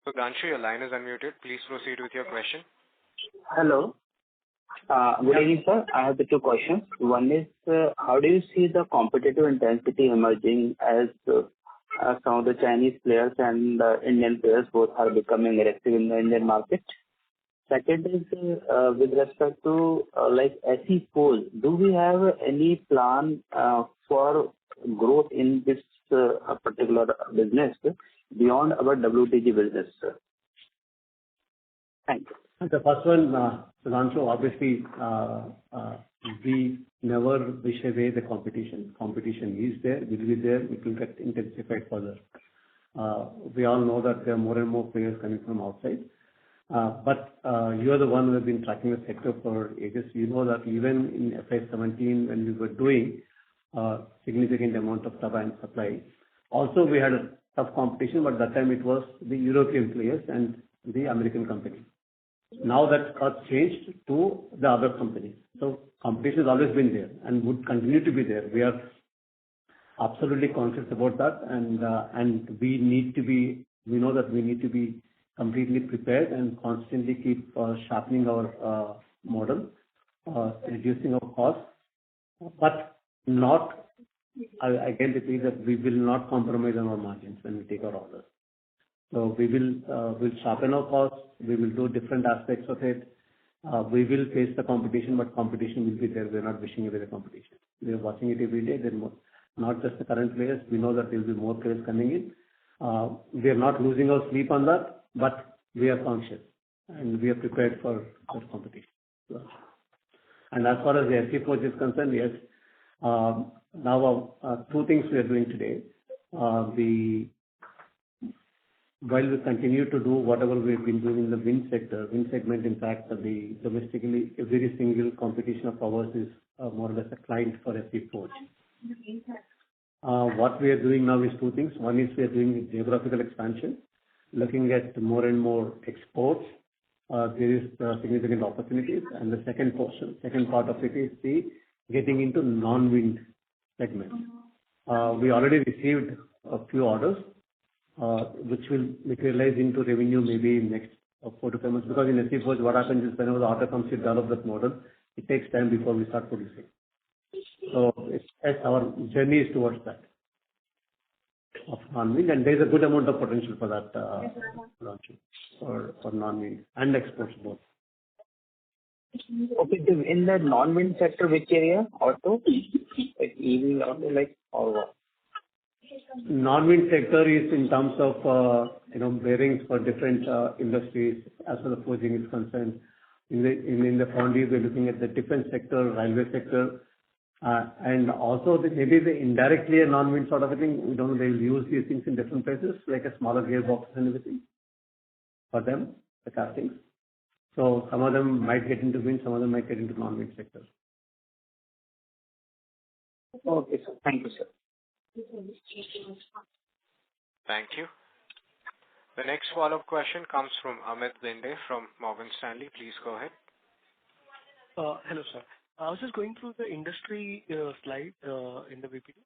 Sudhanshu, your line is unmuted. Please proceed with your question. Hello. Good evening, sir. I have the two questions. One is, how do you see the competitive intensity emerging as some of the Chinese players and Indian players both are becoming aggressive in the Indian market? Second is, with respect to SE Forge, do we have any plan for growth in this particular business beyond our WTG business, sir? Thank you. The first one, Sudhanshu, obviously, we never wish away the competition. Competition is there, will be there, it will get intensified further. We all know that there are more and more players coming from outside. But you are the one who has been tracking the sector for ages. You know that even in FY17, when we were doing significant amount of turbine supply, also we had a tough competition, but that time it was the European players and the American company. Now that got changed to the other companies. So competition has always been there and would continue to be there. We are absolutely conscious about that, and we know that we need to be completely prepared and constantly keep sharpening our model, reducing our costs, but not, again repeat that we will not compromise on our margins when we take our orders. So we'll sharpen our costs, we will do different aspects of it. We will face the competition, but competition will be there. We're not wishing away the competition. We are watching it every day. There are not just the current players. We know that there will be more players coming in. We are not losing our sleep on that, but we are conscious and we are prepared for competition. And as far as the SE Forge is concerned, yes, now two things we are doing today. While we continue to do whatever we've been doing in the wind sector, wind segment, in fact, domestically, every single competition of ours is more or less a client for SE Forge. What we are doing now is two things. One is we are doing geographical expansion, looking at more and more exports. There is significant opportunities. And the second part of it is the getting into non-wind segment. We already received a few orders, which will materialize into revenue maybe in next 4 to 5 months. Because in SE Forge, what happens is whenever the order comes to develop that model, it takes time before we start producing. So our journey is towards that of non-wind, and there is a good amount of potential for that for non-wind and exports both. Okay, in the non-wind sector, which area? Auto? Like EV, auto, or what? Non-wind sector is in terms of bearings for different industries as far as forging is concerned. In the foundry, we're looking at the defense sector, railway sector, and also maybe the indirectly a non-wind sort of a thing. We don't know, they will use these things in different places, like a smaller gearbox and everything for them, the castings. So some of them might get into wind, some of them might get into non-wind sectors. Okay, sir. Thank you, sir. Thank you. The next follow-up question comes from Amit Binde from Morgan Stanley. Please go ahead. Hello, sir. I was just going through the industry slide in the VPD.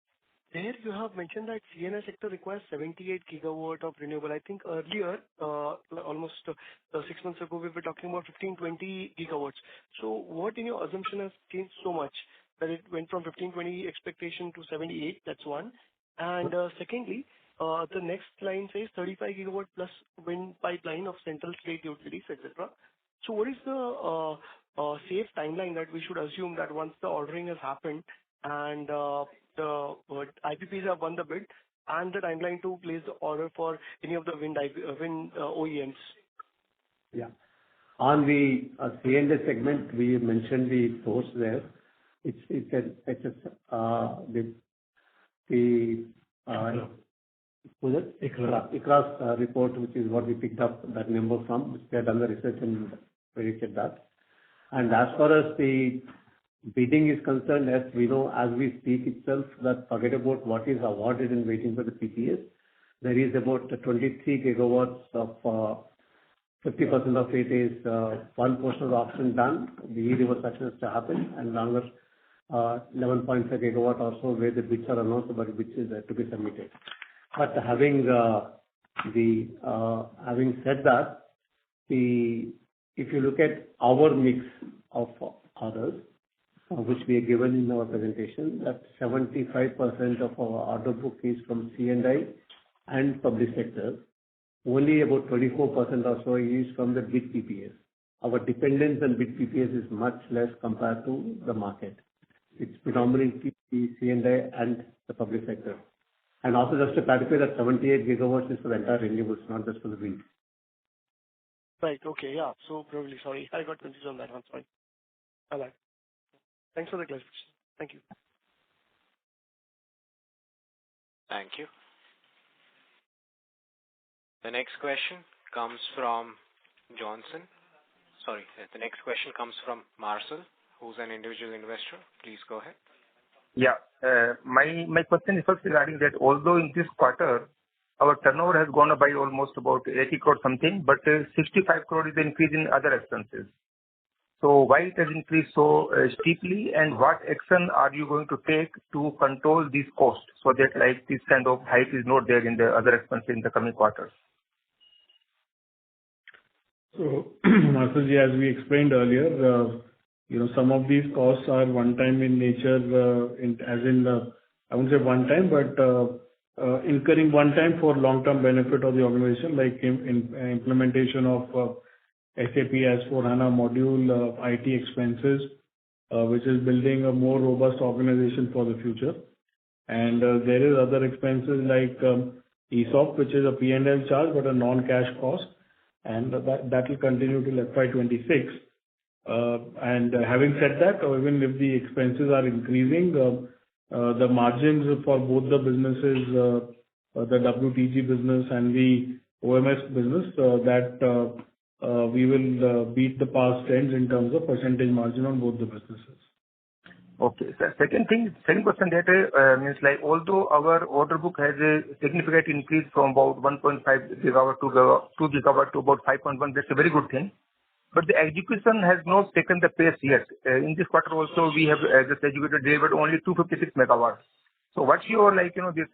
There you have mentioned that CNI sector requires 78 gigawatt of renewable. I think earlier, almost 6 months ago, we were talking about 15-20 gigawatts. So what in your assumption has changed so much that it went from 15-20 expectation to 78? That's one. And secondly, the next line says 35 gigawatt plus wind pipeline of central state utilities, etc. So what is the safe timeline that we should assume that once the ordering has happened and the IPPs have won the bid, and the timeline to place the order for any of the wind OEMs? Yeah. On the C&I segment, we mentioned the source there. ICRA's report, which is what we picked up that number from, which they have done the research and predicted that. And as far as the bidding is concerned, as we know, as we speak itself, that forget about what is awarded and waiting for the PPAs. There is about 23 gigawatts of 50% of it is one portion of the auction done. The e-reverse auction has to happen, and another 11.5 gigawatt or so where the bids are announced, but which is to be submitted. But having said that, if you look at our mix of orders, which we are given in our presentation, that 75% of our order book is from C&I and public sector. Only about 24% or so is from the bid PPAs. Our dependence on bid PPAs is much less compared to the market. It's predominantly the C&I and the public sector. And also just to clarify that 78 gigawatts is for the entire renewables, not just for the wind. Right. Okay. Yeah. So probably, sorry, I got confused on that one. Sorry. All right. Thanks for the clarification. Thank you. Thank you. The next question comes from Johnson. Sorry, the next question comes from Marcel, who's an individual investor. Please go ahead. Yeah. My question is first regarding that although in this quarter, our turnover has gone up by almost about 80 crore something, but 65 crore is the increase in other expenses. So why it has increased so steeply, and what action are you going to take to control these costs so that like this kind of hike is not there in the other expenses in the coming quarters? So, Marcel, as we explained earlier, some of these costs are one-time in nature, I wouldn't say one-time, but incurring one-time for long-term benefit of the organization, like implementation of SAP S/4HANA module, IT expenses, which is building a more robust organization for the future. And there is other expenses like ESOP, which is a P&L charge, but a non-cash cost, and that will continue till FY26. And having said that, even if the expenses are increasing, the margins for both the businesses, the WTG business and the OMS business, that we will beat the past trends in terms of percentage margin on both the businesses. Okay. So second question that means like although our order book has a significant increase from about 1.5 gigawatt to 2 gigawatt to about 5.1, that's a very good thing. But the execution has not taken the pace yet. In this quarter also, we have just delivered only 256 megawatts. So what's your like this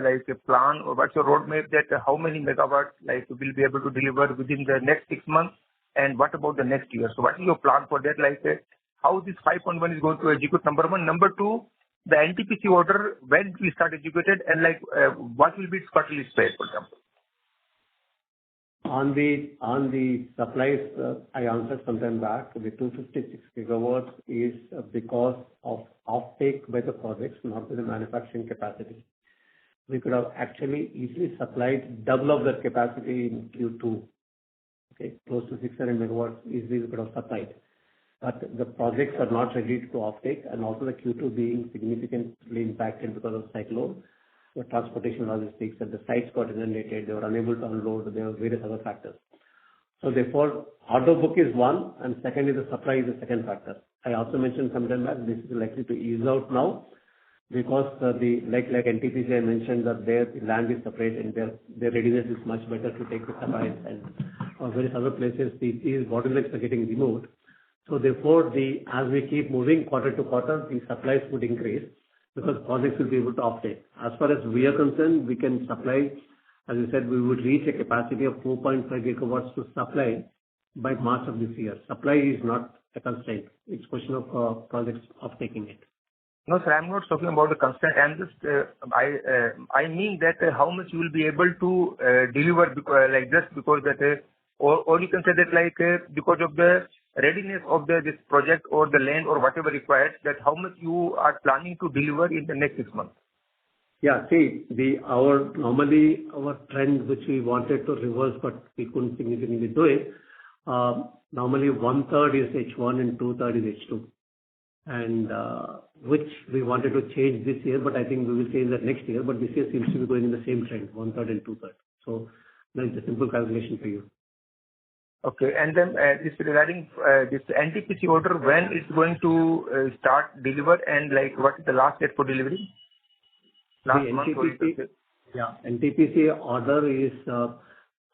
like a plan, or what's your roadmap that how many megawatts like will be able to deliver within the next 6 months, and what about the next year? So what is your plan for that? Like how this 5.1 is going to execute? Number one. Number two, the NTPC order, when we start executed, and like what will be its quarterly spread, for example? On the supplies, I answered some time back. The 256 gigawatts is because of offtake by the projects, not by the manufacturing capacity. We could have actually easily supplied double of that capacity in Q2. Okay, close to 600 megawatts easily we could have supplied. But the projects are not ready to offtake, and also the Q2 being significantly impacted because of cyclone, the transportation logistics, and the sites got inundated. They were unable to unload. There were various other factors. So therefore, order book is one, and second is the supply is the second factor. I also mentioned sometime back this is likely to ease out now because like NTPC I mentioned that their land is separate and their readiness is much better to take the supplies, and various other places these bottlenecks are getting removed. So therefore, as we keep moving quarter to quarter, the supplies would increase because projects will be able to offtake. As far as we are concerned, we can supply, as you said, we would reach a capacity of 4.5 gigawatts to supply by March of this year. Supply is not a constraint. It's a question of projects offtaking it. No, sir, I'm not talking about the constraint. I'm just, I mean that how much you will be able to deliver because, like just because that, or you can say that like because of the readiness of this project or the land or whatever required, that how much you are planning to deliver in the next 6 months? Yeah, see, normally our trend which we wanted to reverse but we couldn't significantly do it, normally 1/3 is H1 and 2/3 is H2. And which we wanted to change this year, but I think we will change that next year. But this year seems to be going in the same trend, 1/3 and 2/3. So that's a simple calculation for you. Okay. And then this regarding this NTPC order, when it's going to start deliver and like what is the last date for delivery? Last month or NTPC order is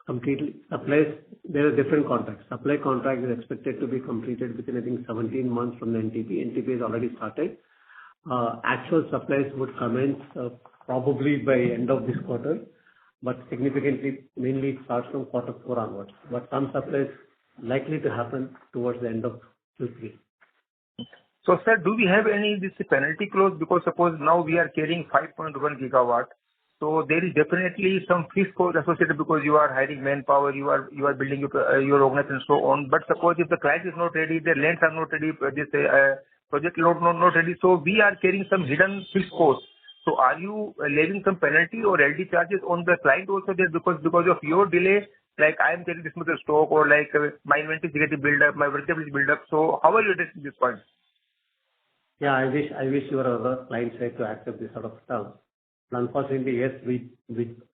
completely supplies. There are different contracts. Supply contract is expected to be completed within, I think, 17 months from the NTP. NTP has already started. Actual supplies would commence probably by end of this quarter, but significantly, mainly it starts from quarter 4 onwards. But some supplies likely to happen towards the end of Q3. So, sir, do we have any this penalty clause? Because suppose now we are carrying 5.1 gigawatt, so there is definitely some fixed cost associated because you are hiring manpower, you are building your organization and so on. But suppose if the client is not ready, their lands are not ready, this project load not ready, so we are carrying some hidden fixed costs. So are you levying some penalty or LD charges on the client also there because of your delay? Like I am carrying this much stock or like my inventory is getting build up, my workable is build up. So how are you addressing this point? Yeah, I wish your other client side to accept this sort of terms. Unfortunately, yes, we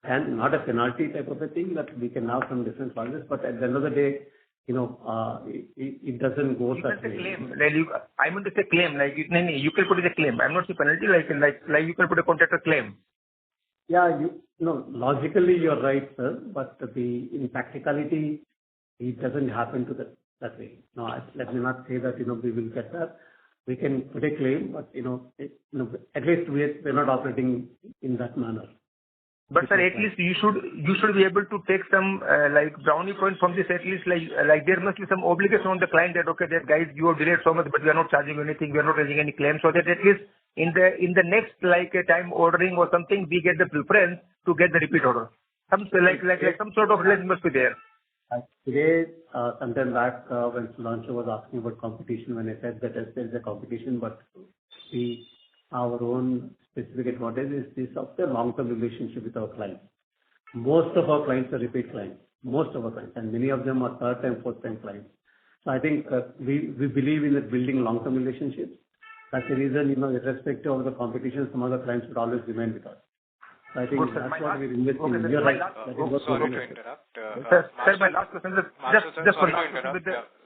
can, not a penalty type of a thing, that we can have some different charges, but at the end of the day, it doesn't go such way. Claim. I meant to say claim, like you can put it a claim. I'm not saying penalty, like you can put a contractor claim. Yeah, logically you're right, sir, but in practicality, it doesn't happen to that way. No, let me not say that, we will get that. We can put a claim, but, at least we're not operating in that manner. But sir, at least you should be able to take some like brownie point from this. At least like there must be some obligation on the client that okay, that guys you have delayed so much, but we are not charging you anything, we are not raising any claim, so that at least in the next like time ordering or something, we get the preference to get the repeat order. Some sort of relation must be there. Today, sometime back, when Suzlon was asking about competition, when I said that there is a competition, but our own specific advantage is this of the long-term relationship with our clients. Most of our clients are repeat clients, and many of them are third-time, fourth-time clients. So I think we believe in building long-term relationships. That's the reason, irrespective of the competition, some other clients would always remain with us. So I think that's what we're investing in. You're right. Sorry to interrupt. Sir, my last question is just for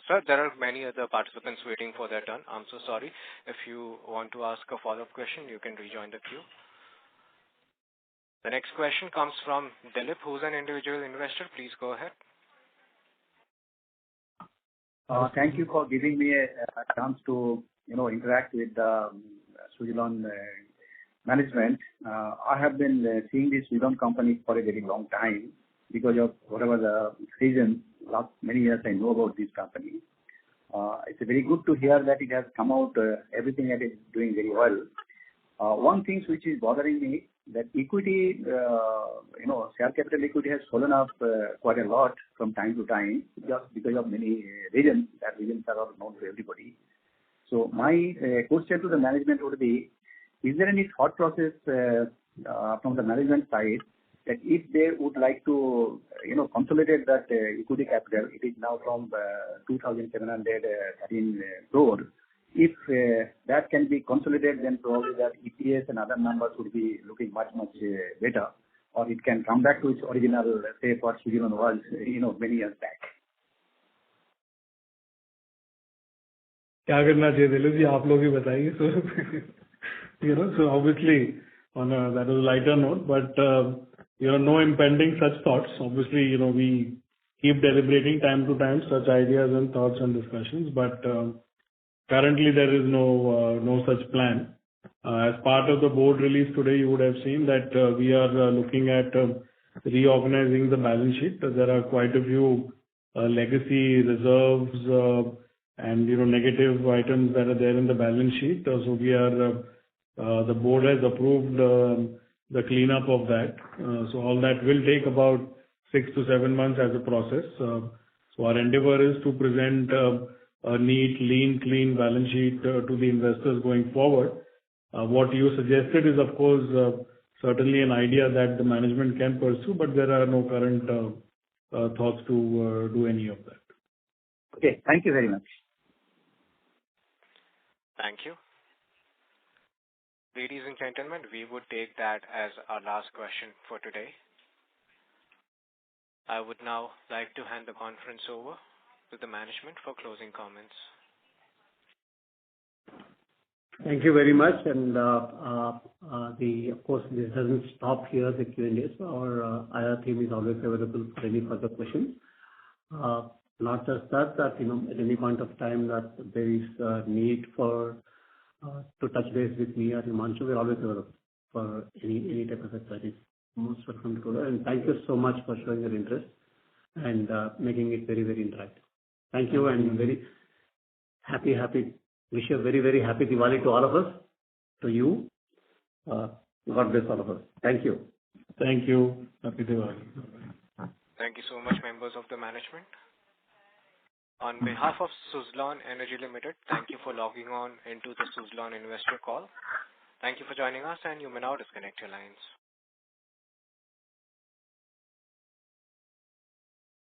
Sir, there are many other participants waiting for their turn. I'm so sorry. If you want to ask a follow-up question, you can rejoin the queue. The next question comes from Dilip, who's an individual investor. Please go ahead. Thank you for giving me a chance to interact with the Suzlon management. I have been seeing this Suzlon company for a very long time because of whatever the reasons. Last many years I know about this company. It's very good to hear that it has come out, everything that is doing very well. One thing which is bothering me, that equity, share capital equity has fallen off quite a lot from time to time just because of many reasons. That reasons are not known to everybody. So my question to the management would be, is there any thought process from the management side that if they would like to, consolidate that equity capital, it is now from 2,713 crore. If that can be consolidated, then probably that EPS and other numbers would be looking much better, or it can come back to its original, say, for Suzlon was, many years back. क्या करना चाहिए दिलीप जी, आप लोग ही बताइए. So obviously on that is a lighter note, but no impending such thoughts. Obviously, we keep deliberating time to time such ideas and thoughts and discussions, but currently there is no such plan. As part of the board release today, you would have seen that we are looking at reorganizing the balance sheet. There are quite a few legacy reserves and negative items that are there in the balance sheet. So we are the board has approved the cleanup of that. So all that will take about 6 to 7 months as a process. So our endeavor is to present a neat, lean, clean balance sheet to the investors going forward. What you suggested is, of course, certainly an idea that the management can pursue, but there are no current thoughts to do any of that. Okay, thank you very much. Thank you. Ladies and gentlemen, we would take that as our last question for today. I would now like to hand the conference over to the management for closing comments. Thank you very much. And of course, this doesn't stop here, the Q&A. So our IR team is always available for any further questions. Not just that, at any point of time that there is a need for to touch base with me or Himanshu, we're always available for any type of inquiries. Most welcome to do that. And thank you so much for showing your interest and making it very, very interactive. Thank you, and very happy. Wish you a very, very happy Diwali to all of us, to you. God bless all of us. Thank you. Thank you. Happy Diwali. Thank you so much, members of the management. On behalf of Suzlon Energy Limited, thank you for logging on into the Suzlon investor call. Thank you for joining us, and you may now disconnect your lines.